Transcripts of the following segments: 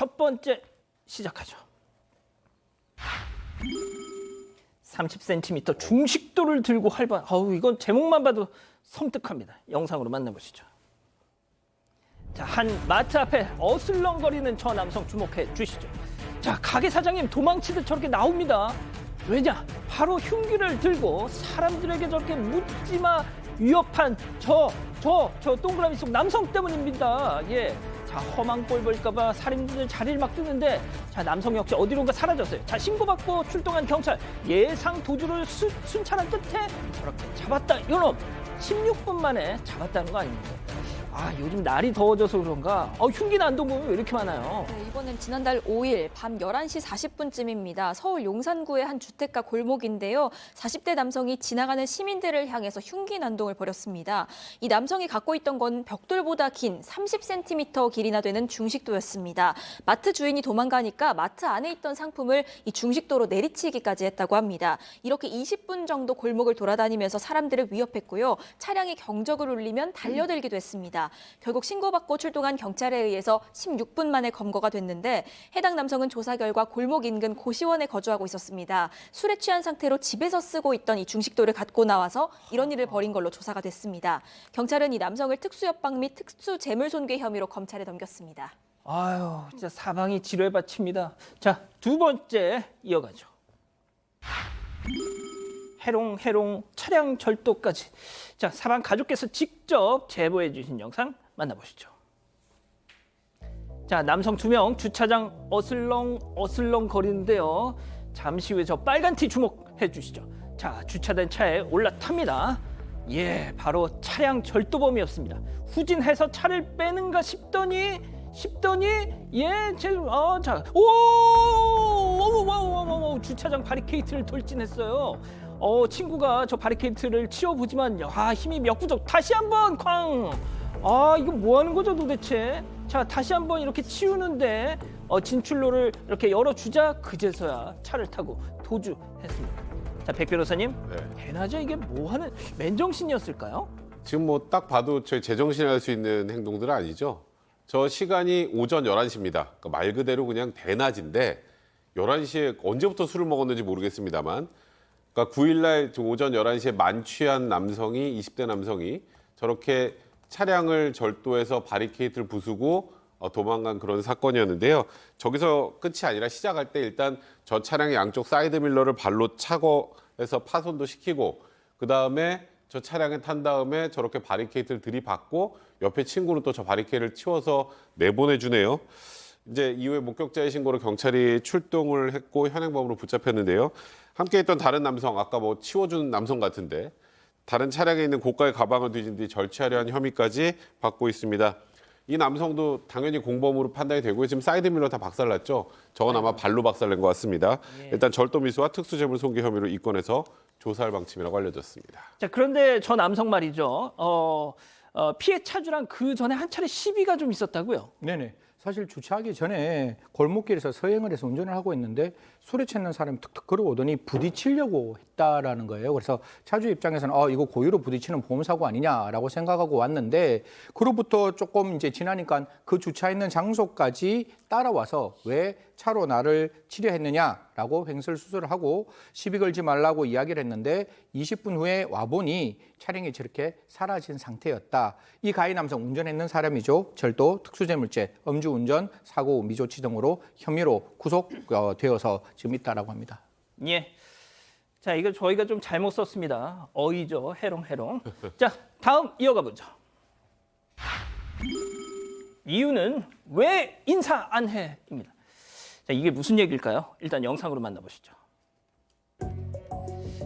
첫 번째 시작하죠. 30cm 중식도를 들고 활발. 이건 제목만 봐도 섬뜩합니다. 영상으로 만나보시죠. 자, 한 마트 앞에 어슬렁거리는 저 남성 주목해 주시죠. 자, 가게 사장님 도망치듯 저렇게 나옵니다. 왜냐? 바로 흉기를 들고 사람들에게 저렇게 묻지마 위협한 저 동그라미 속 남성 때문입니다. 예. 자, 험한 꼴 볼까봐 살인범들 자리를 막 뜨는데, 자, 남성 역시 어디론가 사라졌어요. 자, 신고받고 출동한 경찰 예상 도주를 순찰한 끝에 저렇게 잡았다. 이놈 16분 만에 잡았다는 거 아닙니까? 요즘 날이 더워져서 그런가 흉기 난동범이 왜 이렇게 많아요? 네, 이번엔 지난달 5일 밤 11시 40분쯤입니다. 서울 용산구의 한 주택가 골목인데요. 40대 남성이 지나가는 시민들을 향해서 흉기 난동을 벌였습니다. 이 남성이 갖고 있던 건 벽돌보다 긴 30cm 길이나 되는 중식도였습니다. 마트 주인이 도망가니까 마트 안에 있던 상품을 이 중식도로 내리치기까지 했다고 합니다. 이렇게 20분 정도 골목을 돌아다니면서 사람들을 위협했고요. 차량이 경적을 울리면 달려들기도 했습니다. 결국 신고받고 출동한 경찰에 의해서 16분 만에 검거가 됐는데, 해당 남성은 조사 결과 골목 인근 고시원에 거주하고 있었습니다. 술에 취한 상태로 집에서 쓰고 있던 이 중식도를 갖고 나와서 이런 일을 벌인 걸로 조사가 됐습니다. 경찰은 이 남성을 특수협박 및 특수재물손괴 혐의로 검찰에 넘겼습니다. 진짜 사방이 지뢰 밭입니다. 자, 두 번째 이어가죠. 해롱해롱 차량 절도까지. 자, 사방 가족께서 직접 제보해 주신 영상 만나보시죠. 자, 남성 2명 주차장 어슬렁 거리는데요. 잠시 후에 저 빨간 티 주목해 주시죠. 자, 주차된 차에 올라탑니다. 예, 바로 차량 절도범이었습니다. 후진해서 차를 빼는가 싶더니 주차장 바리케이트를 돌진했어요. 친구가 저 바리케이트를 치워보지만 힘이 몇 구적. 다시 한번 쾅. 이거 뭐 하는 거죠 도대체? 자, 다시 한번 이렇게 치우는데 진출로를 이렇게 열어주자 그제서야 차를 타고 도주했습니다. 자, 백 변호사님, 대낮에 이게 뭐 하는 맨정신이었을까요? 지금 뭐 딱 봐도 저희 제정신할 수 있는 행동들은 아니죠. 저 시간이 오전 11시입니다. 그러니까 말 그대로 그냥 대낮인데 11시에 언제부터 술을 먹었는지 모르겠습니다만, 그러니까 9일날 오전 11시에 만취한 남성이, 20대 남성이 저렇게 차량을 절도해서 바리케이트를 부수고 도망간 그런 사건이었는데요. 저기서 끝이 아니라 시작할 때 일단 저 차량의 양쪽 사이드 밀러를 발로 차고 해서 파손도 시키고, 그다음에 저 차량에 탄 다음에 저렇게 바리케이트를 들이받고 옆에 친구는 또 저 바리케이트를 치워서 내보내주네요. 이제 이후에 목격자의 신고로 경찰이 출동을 했고 현행범으로 붙잡혔는데요. 함께 있던 다른 남성, 아까 뭐 치워준 남성 같은데, 다른 차량에 있는 고가의 가방을 뒤진 뒤 절취하려 한 혐의까지 받고 있습니다. 이 남성도 당연히 공범으로 판단이 되고요. 지금 사이드밀러 다 박살났죠. 저건 아마 발로 박살낸 것 같습니다. 일단 절도미수와 특수재물손괴 혐의로 입건해서 조사할 방침이라고 알려졌습니다. 자, 그런데 저 남성 말이죠. 피해 차주랑 그 전에 한 차례 시비가 좀 있었다고요? 네네. 사실 주차하기 전에 골목길에서 서행을 해서 운전을 하고 있는데 술에 취한 사람이 툭툭 걸어오더니 부딪히려고 했다라는 거예요. 그래서 차주 입장에서는 이거 고의로 부딪히는 보험사고 아니냐라고 생각하고 왔는데, 그로부터 조금 이제 지나니까 그 주차했는 장소까지 따라와서 왜 차로 나를 치려했느냐라고 횡설수설을 하고 시비 걸지 말라고 이야기를 했는데 20분 후에 와보니 차량이 저렇게 사라진 상태였다. 이 가해 남성 운전했는 사람이죠. 절도, 특수재물죄, 음주운전, 사고 미조치 등으로 혐의로 구속되어서 지금 있다라고 합니다. 예. 자, 이거 저희가 좀 잘못 썼습니다. 어이죠. 해롱해롱. 자, 다음 이어가 보죠. 이유는 왜 인사 안 해입니다. 자, 이게 무슨 얘기일까요? 일단 영상으로 만나보시죠.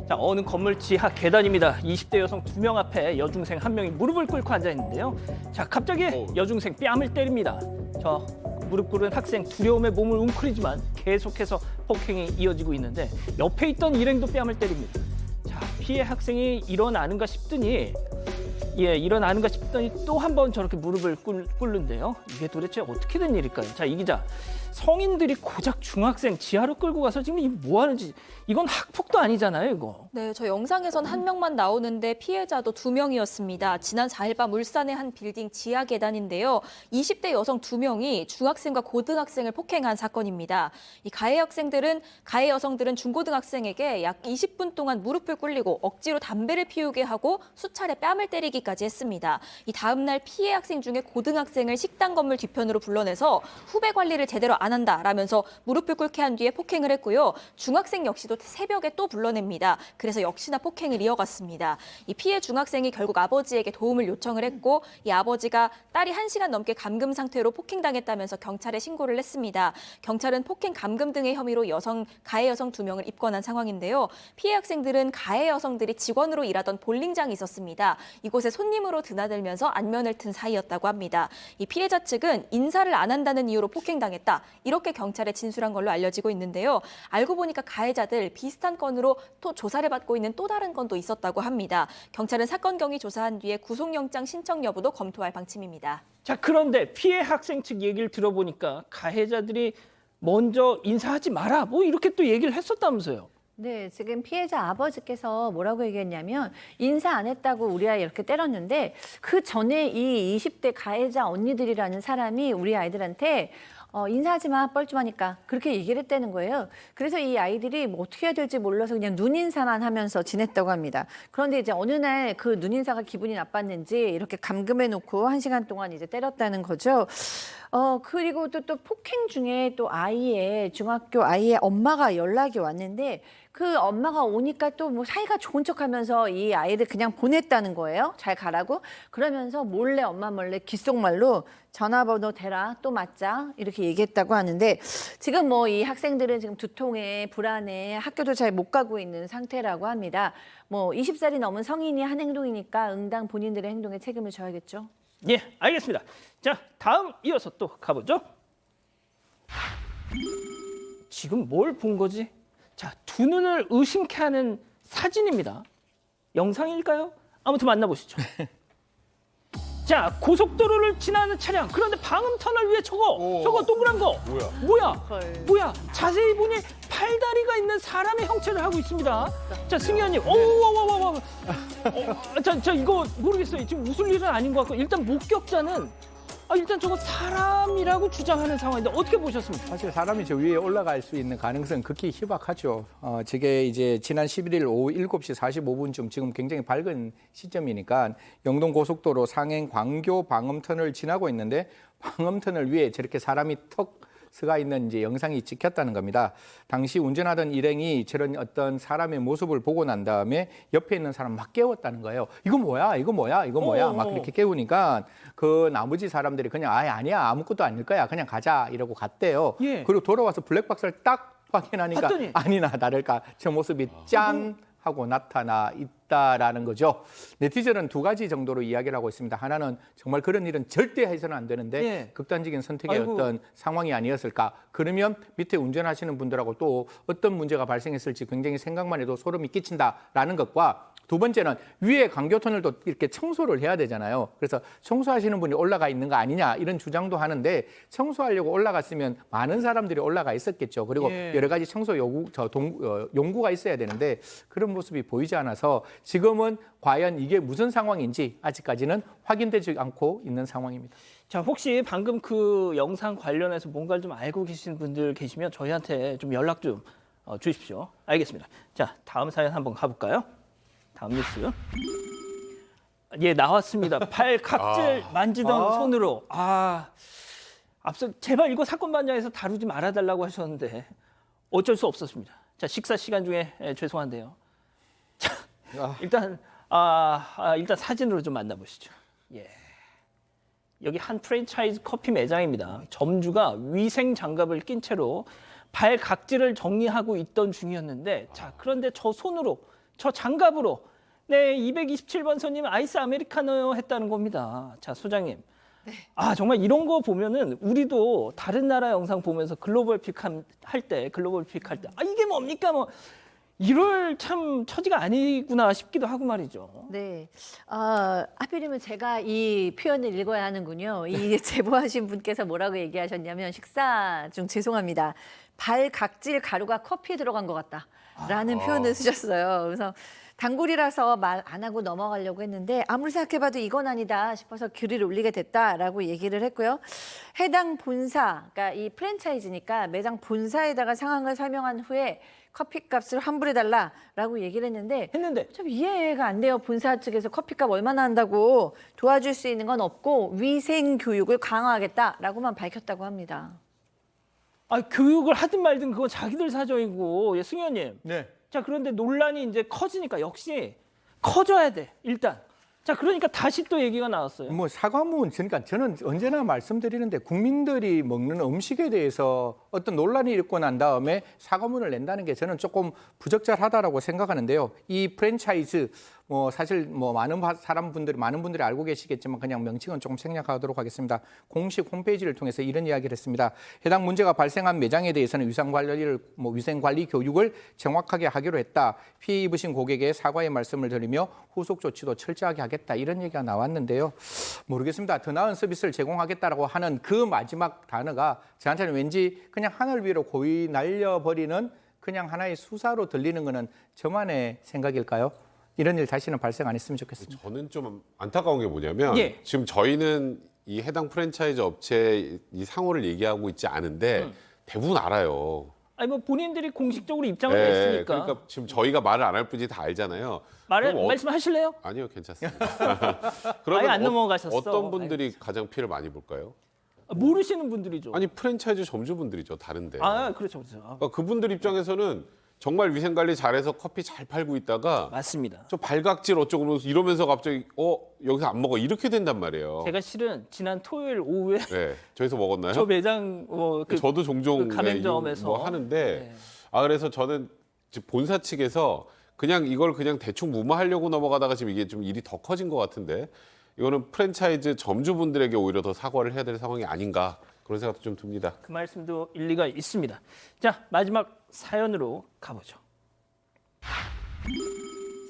자, 어느 건물 지하 계단입니다. 20대 여성 2명 앞에 여중생 1명이 무릎을 꿇고 앉아 있는데요. 자, 갑자기 여중생 뺨을 때립니다. 저 무릎 꿇은 학생 두려움에 몸을 웅크리지만 계속해서 폭행이 이어지고 있는데 옆에 있던 일행도 뺨을 때립니다. 자, 피해 학생이 일어나는가 싶더니 또 한 번 저렇게 무릎을 꿇는데요. 이게 도대체 어떻게 된 일일까요? 자, 이 기자, 성인들이 고작 중학생 지하로 끌고 가서 지금 이 뭐 하는지 이건 학폭도 아니잖아요, 이거. 네, 저 영상에선 한 명만 나오는데 피해자도 2명이었습니다. 지난 4일 밤 울산의 한 빌딩 지하 계단인데요. 20대 여성 2명이 중학생과 고등학생을 폭행한 사건입니다. 이 가해 여성들은 중고등학생에게 약 20분 동안 무릎을 꿇리고 억지로 담배를 피우게 하고 수차례 뺨을 때리기까지 했습니다. 이 다음 날 피해 학생 중에 고등학생을 식당 건물 뒤편으로 불러내서 후배 관리를 제대로 안 한다라면서 무릎을 꿇게 한 뒤에 폭행을 했고요. 중학생 역시도 새벽에 또 불러냅니다. 그래서 역시나 폭행을 이어갔습니다. 이 피해 중학생이 결국 아버지에게 도움을 요청을 했고 이 아버지가 딸이 1시간 넘게 감금 상태로 폭행당했다면서 경찰에 신고를 했습니다. 경찰은 폭행, 감금 등의 혐의로 가해 여성 2명을 입건한 상황인데요. 피해 학생들은 가해 여성들이 직원으로 일하던 볼링장이 있었습니다. 이곳에 손님으로 드나들면서 안면을 튼 사이였다고 합니다. 이 피해자 측은 인사를 안 한다는 이유로 폭행당했다. 이렇게 경찰에 진술한 걸로 알려지고 있는데요. 알고 보니까 가해자들 비슷한 건으로 또 조사를 받고 있는 또 다른 건도 있었다고 합니다. 경찰은 사건 경위 조사한 뒤에 구속영장 신청 여부도 검토할 방침입니다. 자, 그런데 피해 학생 측 얘기를 들어보니까 가해자들이 먼저 인사하지 마라 뭐 이렇게 또 얘기를 했었다면서요. 네, 지금 피해자 아버지께서 뭐라고 얘기했냐면 인사 안 했다고 우리 아이 이렇게 때렸는데 그 전에 이 20대 가해자 언니들이라는 사람이 우리 아이들한테 인사하지 마, 뻘쭘하니까 그렇게 얘기를 했다는 거예요. 그래서 이 아이들이 뭐 어떻게 해야 될지 몰라서 그냥 눈인사만 하면서 지냈다고 합니다. 그런데 이제 어느 날 그 눈인사가 기분이 나빴는지 이렇게 감금해놓고 1시간 동안 이제 때렸다는 거죠. 그리고 또 폭행 중에 또 중학교 아이의 엄마가 연락이 왔는데 그 엄마가 오니까 또 뭐 사이가 좋은 척하면서 이 아이를 그냥 보냈다는 거예요. 잘 가라고. 그러면서 엄마 몰래 귓속말로 전화번호 대라 또 맞자 이렇게 얘기했다고 하는데 지금 뭐 이 학생들은 지금 두통에 불안해 학교도 잘 못 가고 있는 상태라고 합니다. 뭐 20살이 넘은 성인이 한 행동이니까 응당 본인들의 행동에 책임을 져야겠죠. 예, 알겠습니다. 자, 다음 이어서 또 가보죠. 지금 뭘 본 거지? 자, 두 눈을 의심케 하는 사진입니다. 영상일까요? 아무튼 만나보시죠. 자, 고속도로를 지나는 차량. 그런데 방음 터널 위에 저거 동그란 거. 뭐야? 자세히 보니 팔다리가 있는 사람의 형체를 하고 있습니다. 자, 승희원님. 자, 이거 모르겠어요. 지금 웃을 일은 아닌 것 같고 일단 목격자는 일단 저거 사람이라고 주장하는 상황인데 어떻게 보셨습니까? 사실 사람이 저 위에 올라갈 수 있는 가능성은 극히 희박하죠. 저게 이제 지난 11일 오후 7시 45분쯤 지금 굉장히 밝은 시점이니까 영동 고속도로 상행 광교 방음터널을 지나고 있는데 방음터널 위에 저렇게 사람이 턱 서가 있는 이제 영상이 찍혔다는 겁니다. 당시 운전하던 일행이 저런 어떤 사람의 모습을 보고 난 다음에 옆에 있는 사람 막 깨웠다는 거예요. 이거 뭐야? 막 그렇게 깨우니까 그 나머지 사람들이 그냥 아니야 아무것도 아닐 거야 그냥 가자 이러고 갔대요. 예. 그리고 돌아와서 블랙박스를 딱 확인하니까 봤더니. 아니나 다를까 저 모습이 짠 하고 나타나 있다라는 거죠. 네티즌은 두 가지 정도로 이야기를 하고 있습니다. 하나는 정말 그런 일은 절대 해서는 안 되는데 예. 극단적인 선택의 어떤 상황이 아니었을까. 그러면 밑에 운전하시는 분들하고 또 어떤 문제가 발생했을지 굉장히 생각만 해도 소름이 끼친다라는 것과 두 번째는 위에 광교터널도 이렇게 청소를 해야 되잖아요. 그래서 청소하시는 분이 올라가 있는 거 아니냐 이런 주장도 하는데 청소하려고 올라갔으면 많은 사람들이 올라가 있었겠죠. 그리고 예. 여러 가지 청소 용구가 있어야 되는데 그런 모습이 보이지 않아서 지금은 과연 이게 무슨 상황인지 아직까지는 확인되지 않고 있는 상황입니다. 자, 혹시 방금 그 영상 관련해서 뭔가를 좀 알고 계신 분들 계시면 저희한테 좀 연락 좀 주십시오. 알겠습니다. 자, 다음 사연 한번 가볼까요? 다음 뉴스. 예, 나왔습니다. 팔 각질 만지던 손으로. 앞서 제발 이거 사건 반장에서 다루지 말아달라고 하셨는데 어쩔 수 없었습니다. 자, 식사 시간 중에 죄송한데요. 자, 일단 사진으로 좀 만나보시죠. 예. 여기 한 프랜차이즈 커피 매장입니다. 점주가 위생 장갑을 낀 채로 발 각질을 정리하고 있던 중이었는데, 자, 그런데 저 손으로, 저 장갑으로, 네, 227번 손님 아이스 아메리카노 했다는 겁니다. 자, 소장님. 네. 정말 이런 거 보면은 우리도 다른 나라 영상 보면서 글로벌 픽 할 때, 이게 뭡니까? 이럴 참 처지가 아니구나 싶기도 하고 말이죠. 네. 하필이면 제가 이 표현을 읽어야 하는군요. 이 제보하신 분께서 뭐라고 얘기하셨냐면 식사 중 죄송합니다. 발각질 가루가 커피에 들어간 것 같다라는 표현을 쓰셨어요. 그래서 단골이라서 말 안 하고 넘어가려고 했는데 아무리 생각해봐도 이건 아니다 싶어서 글을 올리게 됐다라고 얘기를 했고요. 해당 본사, 그러니까 이 프랜차이즈니까 매장 본사에다가 상황을 설명한 후에 커피값을 환불해달라라고 얘기를 했는데 좀 이해가 안 돼요. 본사 측에서 커피값 얼마나 한다고 도와줄 수 있는 건 없고 위생 교육을 강화하겠다라고만 밝혔다고 합니다. 아, 교육을 하든 말든 그건 자기들 사정이고, 예, 승 의원님. 네. 자, 그런데 논란이 이제 커지니까 역시 커져야 돼, 일단. 자, 그러니까 다시 또 얘기가 나왔어요. 뭐 사과문, 그러니까 저는 언제나 말씀드리는데 국민들이 먹는 음식에 대해서 어떤 논란이 일고 난 다음에 사과문을 낸다는 게 저는 조금 부적절하다라고 생각하는데요. 이 프랜차이즈 뭐 사실 뭐 많은 분들이 알고 계시겠지만 그냥 명칭은 조금 생략하도록 하겠습니다. 공식 홈페이지를 통해서 이런 이야기를 했습니다. 해당 문제가 발생한 매장에 대해서는 위생 관리 교육을 정확하게 하기로 했다. 피해 입으신 고객의 사과의 말씀을 드리며 후속 조치도 철저하게 하겠다. 이런 얘기가 나왔는데요. 모르겠습니다. 더 나은 서비스를 제공하겠다라고 하는 그 마지막 단어가 저한테는 왠지 그냥 하늘 위로 고이 날려버리는 그냥 하나의 수사로 들리는 거는 저만의 생각일까요? 이런 일 다시는 발생 안 했으면 좋겠습니다. 저는 좀 안타까운 게 뭐냐면 예. 지금 저희는 이 해당 프랜차이즈 업체 이 상호를 얘기하고 있지 않은데 대부분 알아요. 아니, 뭐 본인들이 공식적으로 입장을 예, 냈으니까. 그러니까 지금 저희가 말을 안 할 뿐이지 다 알잖아요. 그럼 말씀하실래요? 아니요, 괜찮습니다. 그러면 아예 안 넘어가셨어. 어떤 분들이 가장 피해를 많이 볼까요? 모르시는 분들이죠. 아니 프랜차이즈 점주분들이죠, 다른데. 그렇죠, 그렇죠. 그러니까 그분들 입장에서는 정말 위생 관리 잘해서 커피 잘 팔고 있다가 맞습니다. 저 발각질 어쩌고 이러면서 갑자기 여기서 안 먹어 이렇게 된단 말이에요. 제가 실은 지난 토요일 오후에 네, 저기서 먹었나요? 저 매장 저도 종종 그 가맹점에서 뭐 하는데 네. 그래서 저는 지금 본사 측에서 그냥 이걸 그냥 대충 무마하려고 넘어가다가 지금 이게 좀 일이 더 커진 것 같은데 이거는 프랜차이즈 점주분들에게 오히려 더 사과를 해야 될 상황이 아닌가 그런 생각도 좀 듭니다. 그 말씀도 일리가 있습니다. 자, 마지막 사연으로 가보죠.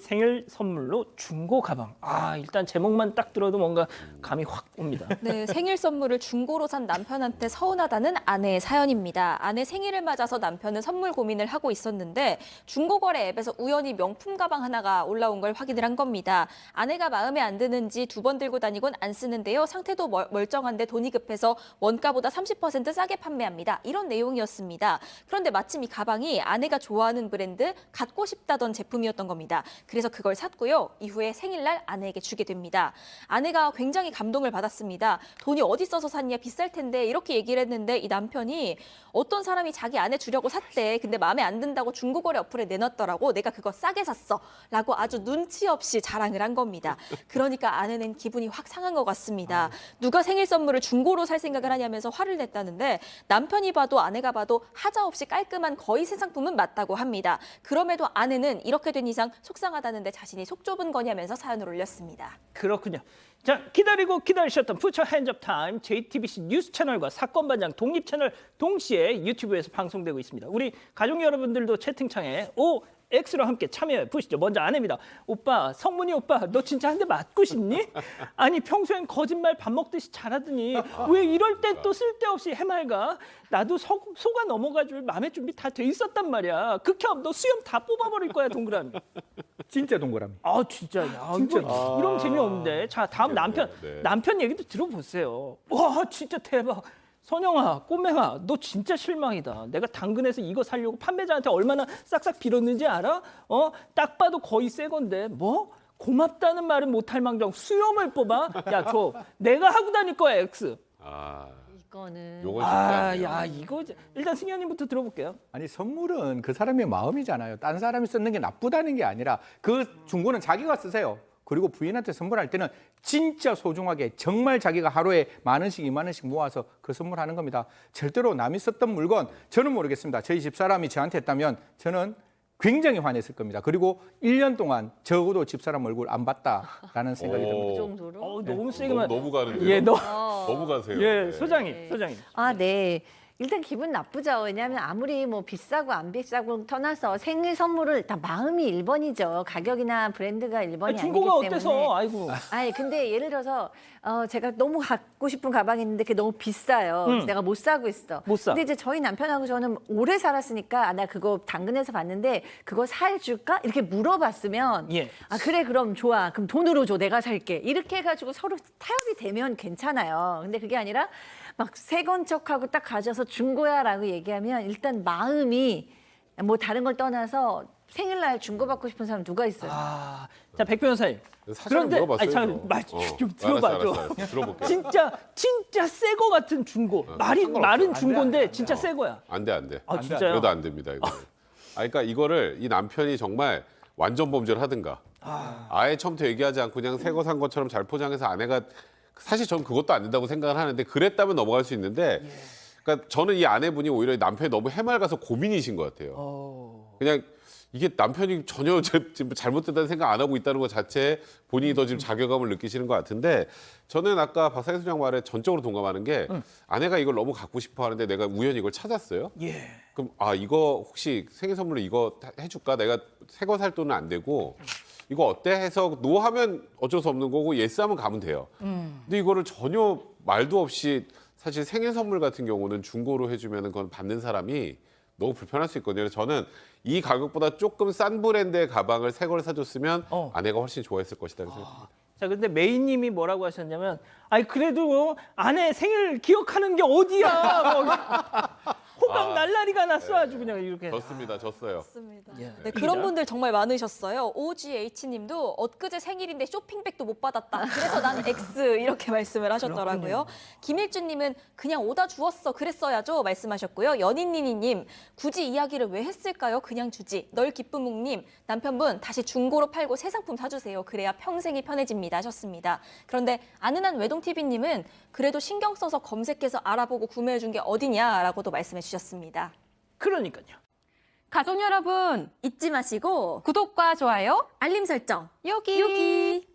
생일 선물로 중고 가방. 일단 제목만 딱 들어도 뭔가 감이 확 옵니다. 네, 생일 선물을 중고로 산 남편한테 서운하다는 아내의 사연입니다. 아내 생일을 맞아서 남편은 선물 고민을 하고 있었는데 중고거래 앱에서 우연히 명품 가방 하나가 올라온 걸 확인을 한 겁니다. 아내가 마음에 안 드는지 2번 들고 다니곤 안 쓰는데요. 상태도 멀쩡한데 돈이 급해서 원가보다 30% 싸게 판매합니다. 이런 내용이었습니다. 그런데 마침 이 가방이 아내가 좋아하는 브랜드, 갖고 싶다던 제품이었던 겁니다. 그래서 그걸 샀고요. 이후에 생일날 아내에게 주게 됩니다. 아내가 굉장히 감동을 받았습니다. 돈이 어디 써서 샀냐, 비쌀 텐데 이렇게 얘기를 했는데 이 남편이 어떤 사람이 자기 아내 주려고 샀대. 근데 마음에 안 든다고 중고거래 어플에 내놨더라고. 내가 그거 싸게 샀어. 라고 아주 눈치 없이 자랑을 한 겁니다. 그러니까 아내는 기분이 확 상한 것 같습니다. 누가 생일 선물을 중고로 살 생각을 하냐면서 화를 냈다는데 남편이 봐도 아내가 봐도 하자 없이 깔끔한 거의 새 상품은 맞다고 합니다. 그럼에도 아내는 이렇게 된 이상 속상하다는데 자신이 속 좁은 거냐면서 사연을 올렸습니다. 그렇군요. 자, 기다리고 기다리셨던 푸처 핸즈업 타임 JTBC 뉴스 채널과 사건 반장 독립 채널 동시에 유튜브에서 방송되고 있습니다. 우리 가족 여러분들도 채팅창에 X로 함께 참여해 보시죠. 먼저 아내입니다. 오빠, 성문이 오빠, 너 진짜 한 대 맞고 싶니? 아니 평소엔 거짓말 밥 먹듯이 잘하더니 왜 이럴 땐 또 쓸데없이 해맑아? 나도 속아 넘어가줄 마음의 준비 다 돼 있었단 말이야. 극혐, 너 수염 다 뽑아버릴 거야 동그라미. 진짜 동그라미. 진짜. 이런 재미없는데. 자, 다음 남편 얘기도 들어보세요. 와, 진짜 대박. 선영아, 꼬맹아, 너 진짜 실망이다. 내가 당근에서 이거 사려고 판매자한테 얼마나 싹싹 빌었는지 알아? 딱 봐도 거의 새 건데 뭐? 고맙다는 말은 못할 망정 수염을 뽑아? 야, 내가 하고 다닐 거야, X. 이거는 요건 쉽지 않네요. 이거 일단 승현님부터 들어볼게요. 아니 선물은 그 사람의 마음이잖아요. 딴 사람이 쓰는 게 나쁘다는 게 아니라 그 중고는 자기가 쓰세요. 그리고 부인한테 선물할 때는 진짜 소중하게 정말 자기가 하루에 10,000원씩 20,000원씩 모아서 그 선물하는 겁니다. 절대로 남이 썼던 물건 저는 모르겠습니다. 저희 집사람이 저한테 했다면 저는 굉장히 화냈을 겁니다. 그리고 1년 동안 적어도 집사람 얼굴 안 봤다라는 생각이 듭니다. 그 정도로? 너무 세게만. 너무 가는데요. 예, 너무 가세요. 예, 네. 소장님. 네. 일단 기분 나쁘죠. 왜냐하면 아무리 뭐 비싸고 안 비싸고 떠나서 생일 선물을 일단 마음이 1번이죠. 가격이나 브랜드가 1번이 아니, 아니기 중고가 때문에. 어때서? 아이고. 아니 근데 예를 들어서 제가 너무 갖고 싶은 가방이 있는데 그게 너무 비싸요. 그래서 내가 못 사고 있어. 못 사. 근데 이제 저희 남편하고 저는 오래 살았으니까 나 그거 당근에서 봤는데 그거 살줄까? 이렇게 물어봤으면 예. 아 그래 그럼 좋아. 그럼 돈으로 줘. 내가 살게. 이렇게 해가지고 서로 타협이 되면 괜찮아요. 근데 그게 아니라 막 새 건 척하고 딱 가져서 중고야라고 얘기하면 일단 마음이 뭐 다른 걸 떠나서 생일날 중고 받고 싶은 사람 누가 있어요? 아, 자, 백 변호사님. 사실은 물어봤어요. 아니, 잠깐 좀 들어봐줘. 알았어. 들어볼게요. 진짜 새 거 같은 중고. 말은 중고인데 진짜 새 거야. 안 돼, 안 돼. 아, 진짜요? 이러도 안 됩니다. 이거. 그러니까 이거를 이 남편이 정말 완전 범죄를 하든가. 아예 처음부터 얘기하지 않고 그냥 새 거 산 것처럼 잘 포장해서 아내가 사실 저는 그것도 안 된다고 생각을 하는데 그랬다면 넘어갈 수 있는데 그러니까 저는 이 아내분이 오히려 남편이 너무 해맑아서 고민이신 것 같아요. 그냥 이게 남편이 전혀 지금 잘못됐다는 생각 안 하고 있다는 것 자체에 본인이 더 지금 자괴감을 느끼시는 것 같은데 저는 아까 박상희 소장 말에 전적으로 동감하는 게 아내가 이걸 너무 갖고 싶어 하는데 내가 우연히 이걸 찾았어요. 예. 그럼 이거 혹시 생일 선물로 이거 해줄까? 내가 새 거 살 돈은 안 되고 이거 어때? 해서 노 하면 어쩔 수 없는 거고 예스 하면 가면 돼요. 근데 이거를 전혀 말도 없이 사실 생일 선물 같은 경우는 중고로 해주면 그건 받는 사람이 너무 불편할 수 있거든요. 그래서 저는 이 가격보다 조금 싼 브랜드의 가방을 새 걸 사줬으면 아내가 훨씬 좋아했을 것이다 생각합니다. 자, 근데 메이님이 뭐라고 하셨냐면, 아니 그래도 아내 생일 기억하는 게 어디야? 뭐, 호박 날라리가 났어 아주 그냥 이렇게. 졌습니다. 졌어요. 맞습니다. 예. 네, 그런 분들 정말 많으셨어요. OGH님도 엊그제 생일인데 쇼핑백도 못 받았다. 그래서 난 X 이렇게 말씀을 하셨더라고요. 김일주님은 그냥 오다 주었어. 그랬어야죠. 말씀하셨고요. 연인니니님 굳이 이야기를 왜 했을까요? 그냥 주지. 널 기쁨묵님 남편분 다시 중고로 팔고 새 상품 사주세요. 그래야 평생이 편해집니다. 하셨습니다. 그런데 아는 한 외동TV님은 그래도 신경 써서 검색해서 알아보고 구매해준 게 어디냐라고도 말씀해 주셨습니다. 그러니까요. 가족 여러분, 잊지 마시고 구독과 좋아요 알림 설정 여기. 여기.